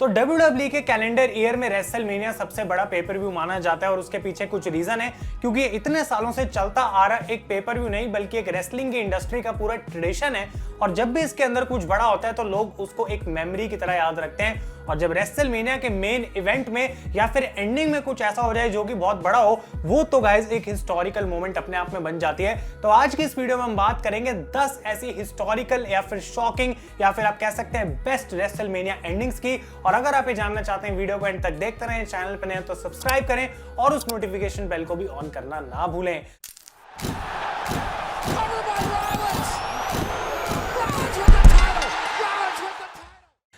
तो WWE के calendar year में रेसलमेनिया सबसे बड़ा पेपर व्यू माना जाता है और उसके पीछे कुछ रीजन है, क्योंकि ये इतने सालों से चलता आ रहा एक पेपर व्यू नहीं बल्कि एक रेसलिंग की इंडस्ट्री का पूरा ट्रेडिशन है। और जब भी इसके अंदर कुछ बड़ा होता है तो लोग उसको एक मेमोरी की तरह याद रखते हैं। और जब रेसलमेनिया के मेन इवेंट में या फिर एंडिंग में कुछ ऐसा हो जाए जो कि बहुत बड़ा हो, वो तो गाइस एक हिस्टोरिकल मोमेंट अपने आप में बन जाती है। तो आज की इस वीडियो में हम बात करेंगे 10 ऐसी हिस्टोरिकल या फिर शॉकिंग या फिर आप कह सकते हैं बेस्ट रेसलमेनिया एंडिंग्स की। और अगर आप ये जानना चाहते हैं वीडियो को एंड तक देखते रहें, चैनल पर नए हैं तो सब्सक्राइब करें और उस नोटिफिकेशन बेल को भी ऑन करना ना भूलें।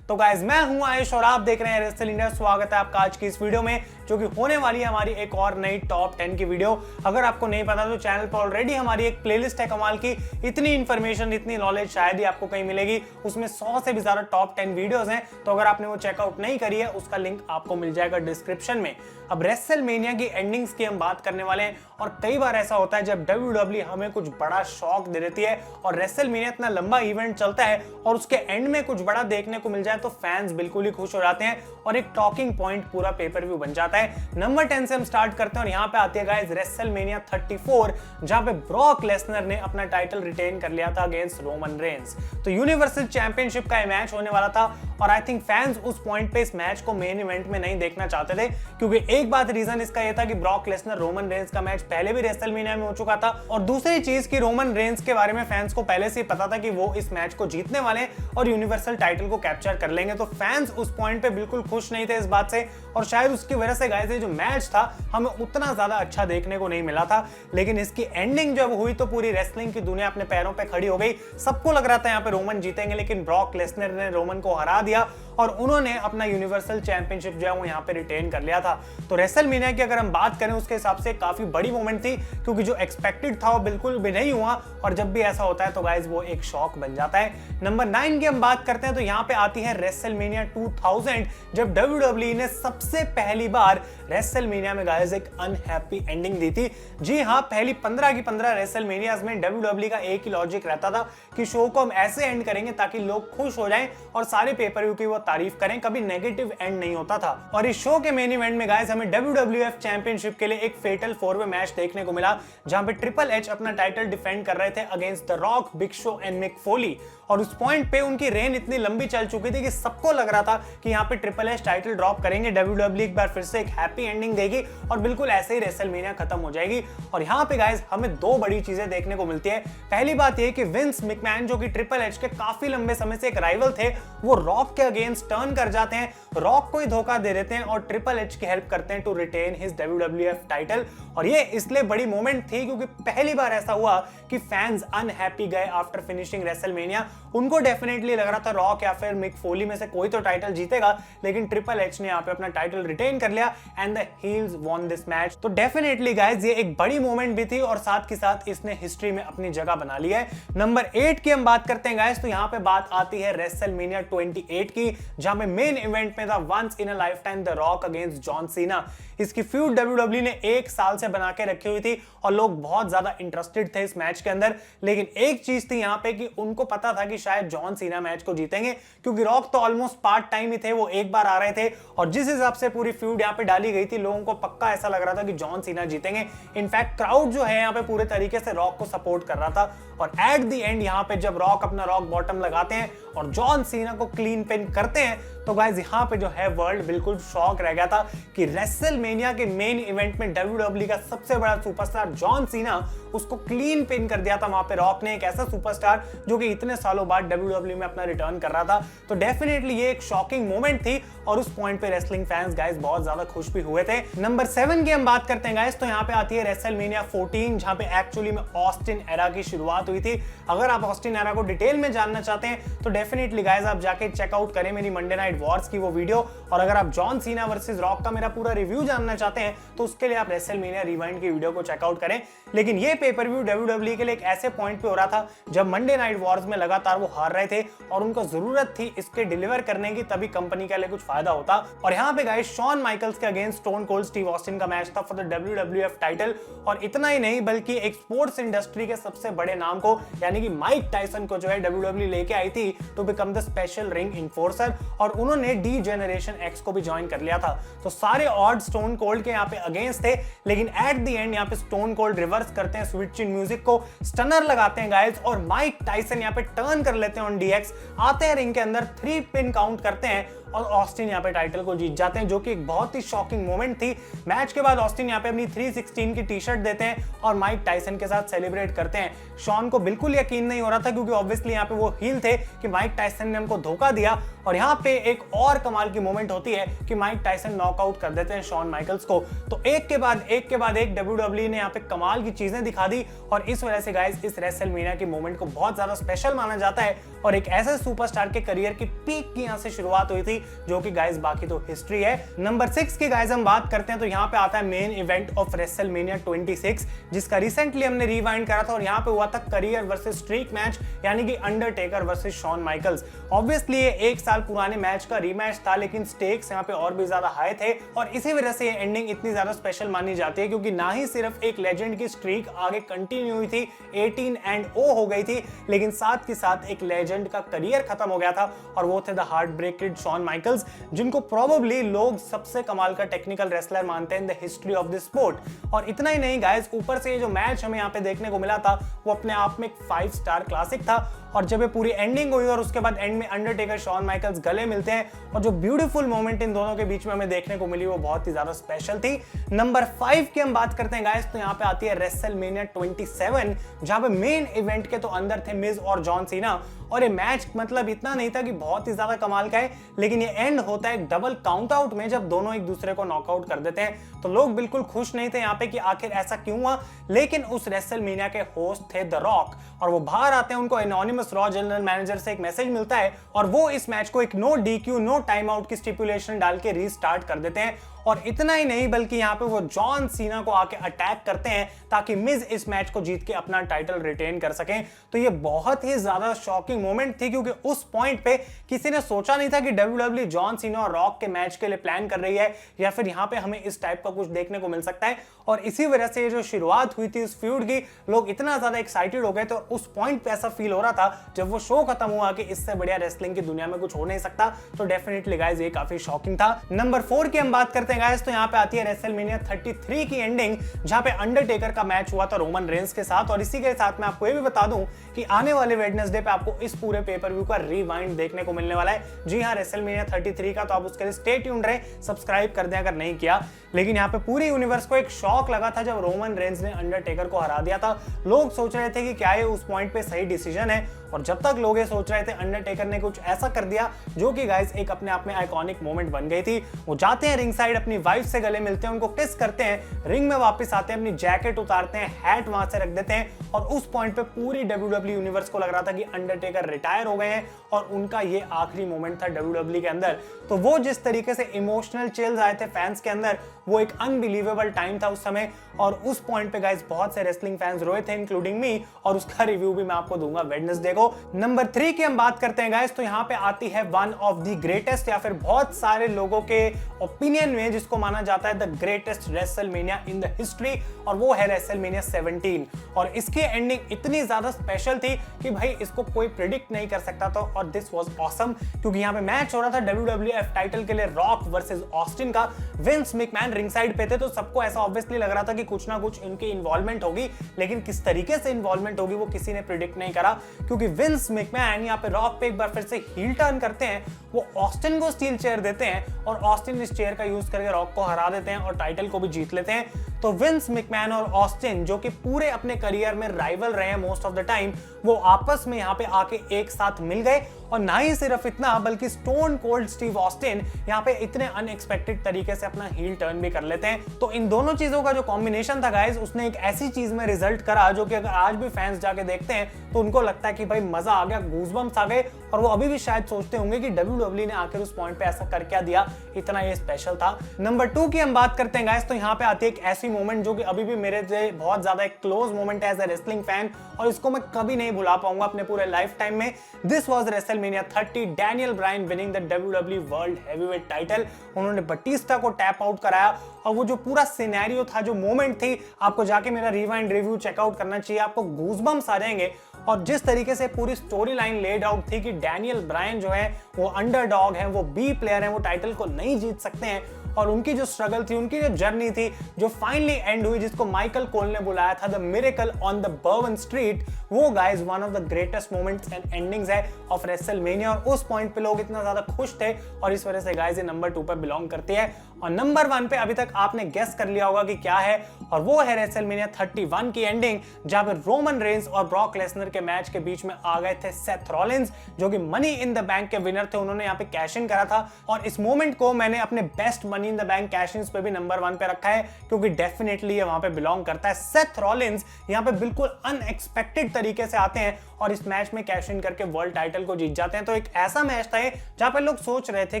तो गाइज मैं हूं आयुष और आप देख रहे हैं रेसल इंडिया। स्वागत है आपका आज की इस वीडियो में, जो कि होने वाली है हमारी एक और नई टॉप 10 की वीडियो। अगर आपको नहीं पता तो चैनल पर ऑलरेडी हमारी एक प्लेलिस्ट है कमाल की। इतनी इंफॉर्मेशन, इतनी नॉलेज शायद ही आपको कहीं मिलेगी। उसमें 100 से भी ज्यादा टॉप 10 वीडियोस हैं। तो अगर आपने वो चेकआउट नहीं करी है, उसका लिंक आपको मिल जाएगा डिस्क्रिप्शन में। अब रेसलमेनिया की एंडिंग्स की हम बात करने वाले हैं। और कई बार ऐसा होता है जब WWE हमें कुछ बड़ा शॉक दे देती है और रेसलमेनिया इतना लंबा इवेंट चलता है और उसके एंड में कुछ बड़ा देखने को मिल जाए तो फैंस बिल्कुल ही खुश हो जाते हैं और एक टॉकिंग पॉइंट पूरा पेपर व्यू बन जाता है। नंबर 10 से हम स्टार्ट करते हैं और यहाँ पे आती है गाइस रेसलमेनिया 34, जहां पे ब्रॉक लेसनर ने अपना टाइटल रिटेन कर लिया था अगेंस्ट रोमन रेंस। तो यूनिवर्सल चैंपियनशिप का मैच होने वाला था और आई थिंक फैंस उस पॉइंट पे इस मैच को मेन इवेंट में नहीं देखना चाहते थे, क्योंकि एक बात रीजन इसका यह था कि ब्रॉक लेसनर रोमन रेंस का मैच पहले भी रेसलमेनिया में हो चुका था और दूसरी चीज कि रोमन रेंस के बारे में फैंस को पहले से ही पता था कि वो इस मैच को जीतने वाले और यूनिवर्सल टाइटल को कैप्चर कर लेंगे। तो फैंस उस पॉइंट पे बिल्कुल खुश नहीं थे इस बात से और शायद उसकी वजह से गाइस ये जो मैच था हमें उतना ज्यादा अच्छा देखने को नहीं मिला था। लेकिन इसकी एंडिंग जब हुई तो पूरी रेसलिंग की दुनिया अपने पैरों पे खड़ी हो गई। सबको लग रहा था यहाँ पे रोमन जीतेंगे, लेकिन ब्रॉक लेसनर ने रोमन को हरा दिया और उन्होंने अपना यूनिवर्सल चैंपियनशिप जो है वो यहाँ पे रिटेन कर लिया था। तो रेसलमेनिया की अगर हम बात करें उसके हिसाब से काफी बड़ी मोमेंट थी, क्योंकि जो एक्सपेक्टेड था वो बिल्कुल भी नहीं हुआ और जब भी ऐसा होता है तो गाइस वो एक शॉक बन जाता है। नंबर 9 की हम बात करते हैं तो यहाँ पे आती है रेसलमेनिया 2000, जब WWE ने सबसे पहली बार रेसलमेनिया में गाइस एक अनहैप्पी एंडिंग दी थी। जी हाँ, पहली 15 की 15 रेसलमेनियाज में WWE का एक ही लॉजिक रहता था कि शो को हम ऐसे एंड करेंगे ताकि लोग खुश हो जाएं और सारे पेपर व्यू की वो तारीफ करें, कभी नेगेटिव एंड नहीं होता था। और इस शो के मेन इवेंट में गाइस हमें WWF चैंपियनशिप के लिए एक फेटल 4-वे मैच देखने को मिला, जहां पे ट्रिपल एच अपना टाइटल डिफेंड कर रहे थे against the Rock, Big Show and Mick Foley. और उस पॉइंट पे उनकी रेन इतनी लंबी चल चुकी थी कि सबको लग रहा था कि यहाँ पे ट्रिपल एच टाइटल ड्रॉप करेंगे, WWE एक बार फिर से एक हैप्पी एंडिंग देगी और बिल्कुल ऐसे ही रेसलमेनिया खत्म हो जाएगी। और यहाँ पे गाइस हमें दो बड़ी चीजें देखने को मिलती है। पहली बात यह कि विंस मैकमैन, जो कि ट्रिपल एच के काफी लंबे समय से एक राइवल थे, वो रॉक के अगेंस्ट टर्न कर जाते हैं, रॉक को ही धोखा दे देते हैं और ट्रिपल एच की हेल्प करते हैं to retain his WWF title. और ये इसलिए बड़ी मोमेंट थी क्योंकि पहली बार ऐसा हुआ कि फैंस अनहैप्पी गए आफ्टर फिनिशिंग रेसलमेनिया। उनको डेफिनेटली लग रहा था रॉक या फिर मिक फोली में से कोई तो टाइटल जीतेगा, लेकिन ट्रिपल एच ने यहाँ पे अपना टाइटल रिटेन कर लिया and the heels von this match. तो डेफिनेटली गाइस ये एक बड़ी मोमेंट भी थी और साथ के साथ इसने हिस्ट्री में अपनी जगह बना ली है। नंबर 8 की हम बात करते हैं गाइस, तो यहाँ पे बात आती है रेसलमेनिया 28 की, जहां पे मेन इवेंट में था once in a lifetime the Rock against John Cena. इसकी फ्यूड WWE ने 1 साल से बना के रखी हुई थी और लोग बहुत ज्यादा इंटरेस्टेड थे इस मैच के अंदर। लेकिन एक चीज थी यहाँ पे कि उनको पता था कि शायद जॉन सीना मैच को जीतेंगे, क्योंकि रॉक तो ऑलमोस्ट पार्ट टाइम ही थे, वो एक बार आ रहे थे और जिस हिसाब से पूरी फ्यूड यहाँ पे डाली गई थी लोगों को पक्का ऐसा लग रहा था कि जॉन सीना जीतेंगे। इनफैक्ट क्राउड जो है यहाँ पे पूरे तरीके से रॉक को सपोर्ट कर रहा था और एट द एंड यहाँ पे जब रॉक अपना रॉक बॉटम लगाते हैं और जॉन सीना को क्लीन पिन करते हैं तो गाइस यहाँ पे जो है वर्ल्ड बिल्कुल शॉक रह गया था कि रेसलमेनिया के मेन इवेंट में WWE का सबसे बड़ा सुपरस्टार जॉन सीना, उसको क्लीन पिन कर दिया था वहां पे रॉक ने, एक ऐसा सुपरस्टार जो कि इतने सालों बाद WWE में अपना रिटर्न कर रहा था। तो डेफिनेटली ये एक शॉकिंग मोमेंट थी और उस पॉइंट पे रेसलिंग फैंस गाइस बहुत ज्यादा खुश भी हुए थे। नंबर 7 की हम बात करते हैं गाइस, तो यहाँ पे आती है रेसलमेनिया 14, जहां पे एक्चुअली में ऑस्टिन एरा की शुरुआत हुई थी। अगर आप ऑस्टिन एरा को डिटेल में जानना चाहते हैं तो डेफिनेटली गाइस आप जाके चेकआउट करें मेरी मंडे नाइट वॉर्स की वो वीडियो। और अगर आप जॉन सीना वर्सेस रॉक का मेरा पूरा रिव्यू जानना चाहते हैं तो उसके लिए आप रेसलमेनिया रिवाइंड की वीडियो को चेकआउट करें। लेकिन ये पेपर व्यू WWE के लिए एक ऐसे पॉइंट पे हो रहा था जब मंडे नाइट वॉर्स में लगातार वो हार रहे थे और उनको जरूरत थी इसके डिलीवर करने की, तभी कंपनी के लिए कुछ फायदा होता। और यहाँ पे गाइस शॉन माइकल्स के against stone cold Steve Austin का मैच था फॉर द WWF टाइटल। और इतना ही नहीं बल्कि एक स्पोर्ट्स इंडस्ट्री के सबसे बड़े नाम को यानी कि माइक टायसन को जो है WWE लेके आई थी to become the special ring enforcer और उन्होंने डी जनरेशन एक्स को भी ज्वाइन कर लिया था। तो सारे ऑड स्टोन कोल्ड के यहाँ पे अगेंस्ट थे, लेकिन एट द एंड यहाँ पे स्टोन कोल्ड रिवर्स करते हैं स्वीट चिन म्यूजिक को, स्टनर लगाते हैं गाइस और माइक टाइसन यहाँ पे टर्न कर लेते हैं ऑन डीएक्स, आते हैं रिंग के अंदर, 3 पिन काउंट करते हैं और ऑस्टिन यहाँ पे टाइटल को जीत जाते हैं, जो कि एक बहुत ही शॉकिंग मोमेंट थी। मैच के बाद ऑस्टिन यहाँ पे अपनी 316 की टी-शर्ट देते हैं और माइक टाइसन के साथ सेलिब्रेट करते हैं। शॉन को बिल्कुल यकीन नहीं हो रहा था क्योंकि ऑब्वियसली यहाँ पे वो हील थे कि माइक टाइसन ने हमको धोखा दिया। और यहाँ पे एक और कमाल की मोमेंट होती है कि माइक टाइसन नॉकआउट कर देते हैं शॉन माइकल्स को। तो एक के बाद एक WWE ने यहाँ पे कमाल की चीजें दिखा दी और इस वजह से गाइस इस रेसलमेनिया की मोमेंट को बहुत ज्यादा स्पेशल माना जाता है और एक ऐसे सुपरस्टार के करियर की पीक की यहाँ से शुरुआत हुई थी, जो कि गाइस बाकी तो हिस्ट्री है। नंबर 6 की गाइस हम बात करते हैं तो यहाँ पे आता है मेन इवेंट ऑफ रेसलमेनिया 26, जिसका रिसेंटली हमने रिवाइंड करा था और यहाँ पे हुआ था करियर वर्सेस स्ट्रीक मैच, यानी कि Undertaker versus Shawn Michaels. Obviously ये 1 साल पुराने मैच का रीमैच था, लेकिन स्टेक्स यहाँ पे और भी ज्यादा हाई थे और इसी वजह से ये एंडिंग इतनी ज्यादा स्पेशल मानी जाती है क्योंकि ना ही सिर्फ एक लेजेंड की स्ट्रीक आगे कंटिन्यू हुई थी, 18-0 हो गई थी, लेकिन साथ के साथ एक लेजेंड का करियर खत्म हो गया था और वो थे the Heartbreak Kid Shawn Michaels, जिनको प्रोबेबली लोग सबसे कमाल का टेक्निकल रेसलर मानते हैं in the history of the sport. और इतना ही नहीं गाइस, ऊपर से ये जो मैच हमें यहाँ पे देखने को मिला था वो अपने आप में एक 5 स्टार क्लासिक था। और जब ये पूरी एंडिंग हुई और उसके बाद एंड में अंडरटेकर शॉन माइकल्स गले मिलते हैं और जो ब्यूटीफुल मोमेंट इन दोनों के बीच में हमें देखने को मिली वो बहुत ही ज्यादा स्पेशल थी। नंबर 5 की हम बात करते हैं गाइस तो यहाँ पे आती है रेसलमेनिया 27, जहां पे मेन इवेंट के तो अंदर थे मिज और जॉन सीना और ये मैच मतलब इतना नहीं था कि बहुत ही ज्यादा कमाल का है, लेकिन ये एंड होता है एक डबल काउंट आउट में जब दोनों एक दूसरे को नॉकआउट कर देते हैं। तो लोग बिल्कुल खुश नहीं थे यहाँ पे कि आखिर ऐसा क्यों हुआ, लेकिन उस रेसलमेनिया के होस्ट थे द रॉक और वो बाहर आते हैं, उनको एनोनिमस रॉ जनरल मैनेजर से एक मैसेज मिलता है और वो इस मैच को एक no DQ no time out की स्टिपुलेशन डाल के रीस्टार्ट कर देते हैं। और इतना ही नहीं बल्कि यहाँ पे वो जॉन सीना को आके अटैक करते हैं ताकि मिज इस मैच को जीत के अपना टाइटल रिटेन कर सकें। तो ये बहुत ही ज्यादा शॉकिंग मोमेंट थी क्योंकि उस पॉइंट पे किसी ने सोचा नहीं था कि WWE जॉन सीना और रॉक के मैच के लिए प्लान कर रही है या फिर यहाँ पे हमें इस टाइप का कुछ देखने को मिल सकता है। और इसी वजह से ये जो शुरुआत हुई थी इस फ्यूड की, लोग इतना ज्यादा एक्साइटेड हो गए थे और उस पॉइंट पे ऐसा फील हो रहा था जब वो शो खत्म हुआ कि इससे बढ़िया रेसलिंग की दुनिया में कुछ हो नहीं सकता। तो डेफिनेटली गाइस ये काफी शॉकिंग था। नंबर 4 की हम बात करते हैं गाइस तो यहाँ पे आती है रेसलमेनिया 33 की एंडिंग, जहां पे अंडरटेकर का मैच हुआ था रोमन रेंस के साथ। और इसी के साथ मैं आपको ये भी बता दूं कि आने वाले वेडनेसडे पे आपको इस पूरे पेपर व्यू का रिवाइंड देखने को मिलने वाला है। जी हाँ, रेसलमेनिया 33 का, तो आप उसके लिए स्टे ट्यून्ड रहे, सब्सक्राइब कर दें अगर नहीं किया। लेकिन यहाँ पे पूरी यूनिवर्स को एक शॉक लगा था जब रोमन रेंस ने अंडरटेकर को हरा दिया था। लोग सोच रहे थे कि क्या ये उस पॉइंट पे सही डिसीजन है, और जब तक लोग ये सोच रहे थे अंडरटेकर ने कुछ ऐसा कर दिया जो कि गाइस एक अपने आप में आइकॉनिक मोमेंट बन गई थी। वो जाते हैं रिंग साइड, अपनी वाइफ से गले मिलते हैं, उनको किस करते हैं, रिंग में वापस आते हैं, अपनी जैकेट उतारते हैं, हैट वहां से रख देते हैं और उस पॉइंट पे पूरी WWE यूनिवर्स को लग रहा था कि अंडरटेकर रिटायर हो गए हैं और उनका ये आखिरी मोमेंट था WWE के अंदर। तो वो जिस तरीके से इमोशनल चिल्स आए थे फैंस के अंदर, वो एक अनबिलीवेबल टाइम था उस समय। और उस पॉइंट पे गाइस बहुत से रेसलिंग फैंस रोए थे इंक्लूडिंग मी, और उसका रिव्यू भी मैं आपको दूंगा वेडनेसडे को। नंबर 3 की हम बात करते हैं गाइस तो यहाँ पे आती है वन ऑफ द ग्रेटेस्ट, या फिर बहुत सारे लोगों के ओपिनियन में जिसको माना जाता है the greatest WrestleMania in the history, और वो है रेसलमेनिया 17। और इसकी एंडिंग इतनी ज्यादा स्पेशल थी कि भाई इसको कोई प्रिडिक्ट नहीं कर सकता था। और दिस वाज ऑसम क्योंकि यहाँ पे मैच हो रहा था WWF टाइटल के लिए रॉक वर्सेस ऑस्टिन का। विंस मैकमैन रिंग साइड पे थे, तो सबको ऐसा ऑब्वियसली लग रहा था कि कुछ ना कुछ इनकी इन्वॉल्वमेंट होगी, लेकिन किस तरीके से इन्वॉल्वमेंट होगी वो किसी ने प्रिडिक्ट नहीं करा। क्योंकि विंस मैकमैन यहाँ पे रॉक पे एक बार फिर से हील टर्न करते हैं, वो ऑस्टिन को स्टील चेयर देते हैं और ऑस्टिन इस चेयर का यूज करके रॉक को हरा देते हैं और टाइटल को भी जीत लेते हैं। तो विंस मैकमैन और ऑस्टिन जो कि पूरे अपने करियर में राइवल रहे हैं मोस्ट ऑफ द टाइम, वो आपस में यहाँ पे आके एक साथ मिल गए। और ना ही सिर्फ इतना बल्कि स्टोन कोल्ड स्टीव ऑस्टिन यहाँ पे इतने अनएक्सपेक्टेड तरीके से अपना हील टर्न भी कर लेते हैं। तो इन दोनों चीजों का जो कॉम्बिनेशन था गाइस, उसने एक ऐसी चीज में रिजल्ट करा जो कि अगर आज भी फैंस जाके देखते हैं तो उनको लगता है कि भाई मजा आ गया, गूज़बम्प्स आ गए, और वो अभी भी शायद सोचते होंगे कि WWE ने आखिर उस पॉइंट पे ऐसा कर क्या दिया, इतना ये स्पेशल था। नंबर 2 की हम बात करते हैं गाइस तो यहाँ पे आती है एक ऐसी मोमेंट जो कि अभी भी मेरे लिए बहुत ज्यादा एक क्लोज मोमेंट है एज अ रेसलिंग फैन, और इसको मैं कभी नहीं भुला पाऊंगा अपने पूरे लाइफ टाइम में। This was WrestleMania 30, Daniel Bryan winning the WWE world heavyweight title. उन्होंने बटिस्टा को टैप आउट कराया, और वो जो पूरा सिनेरियो था, जो मोमेंट थी, आपको जाके मेरा रिवाइंड रिव्यू चेकआउट करना चाहिए, आपको गूज़बम्प्स आ जाएंगे। और जिस तरीके से पूरी स्टोरी लाइन लेड आउट थी कि डैनियल ब्रायन जो है वो अंडरडॉग है, वो बी प्लेयर है, वो टाइटल को नहीं जीत सकते हैं, और उनकी जो स्ट्रगल थी, उनकी जो जर्नी थी, जो फाइनली एंड हुई, जिसको माइकल कोल ने बुलाया था the miracle on the Bourbon Street, वो guys one of the greatest moments and endings है ऑफ रेसलमेनिया। और उस पॉइंट पे लोग इतना ज्यादा खुश थे और इस वजह से गाइस ये नंबर 2 पे बिलोंग करती है। और नंबर 1 पे अभी तक आपने गेस कर लिया होगा कि क्या है, और वो है रेसलमेनिया 31 की एंडिंग, जहां पे रोमन रेंस और ब्रॉक लेसनर के मैच के बीच में आ गए थे सेथ रॉलिंस, जो कि मनी इन द बैंक के विनर थे। उन्होंने यहाँ पे कैश इन करा था और इस मोमेंट को मैंने अपने best money in the bank cash in पे भी नंबर 1 पे रखा है, क्योंकि डेफिनेटली ये वहां पे बिलोंग करता है। सेथ रॉलिंस यहाँ पे बिल्कुल अनएक्सपेक्टेड तरीके से आते हैं और इस मैच में कैश इन करके वर्ल्ड टाइटल को जीत जाते हैं। तो एक ऐसा मैच था जहां पे लोग सोच रहे थे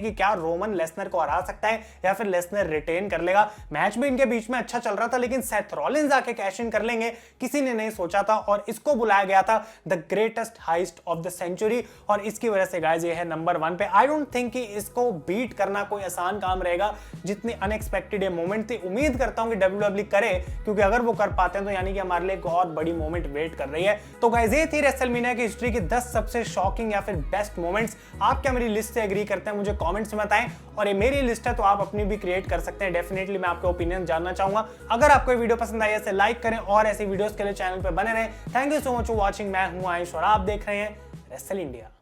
कि क्या रोमन लेसनर को हरा सकता है या फिर लेसनर रिटेन कर लेगा। मैच भी इनके बीच में अच्छा चल रहा था, लेकिन सेथ रॉलिंस आके कैश इन कर लेंगे किसी ने नहीं सोचा था, और इसको बुलाया गया था the greatest heist of the century, और इसकी वजह से गाइस ये है नंबर 1 पे। आई डोंट थिंक कि इसको बीट करना कोई आसान काम रहेगा, जितनी अनएक्सपेक्टेड ये मोमेंट थी। उम्मीद करता हूं कि WWE करे, क्योंकि अगर वो कर पाते हैं तो यानी कि हमारे लिए एक और बड़ी मोमेंट वेट कर रही है। तो गाइस ये थी रेसलमेनिया की हिस्ट्री की 10 सबसे शॉकिंग या फिर बेस्ट मोमेंट्स। आप क्या मेरी लिस्ट से एग्री करते हैं, मुझे कमेंट्स में बताएं, और ये मेरी लिस्ट है तो आप अपनी भी क्रिएट कर सकते हैं। डेफिनेटली मैं आपके ओपिनियन जानना चाहूंगा। अगर आपको ये वीडियो पसंद आई है लाइक करें और ऐसी वीडियोस के लिए चैनल पे बने रहें। Thank you so much for watching. मैं हूं आयुष और आप देख रहे हैं रेसल इंडिया।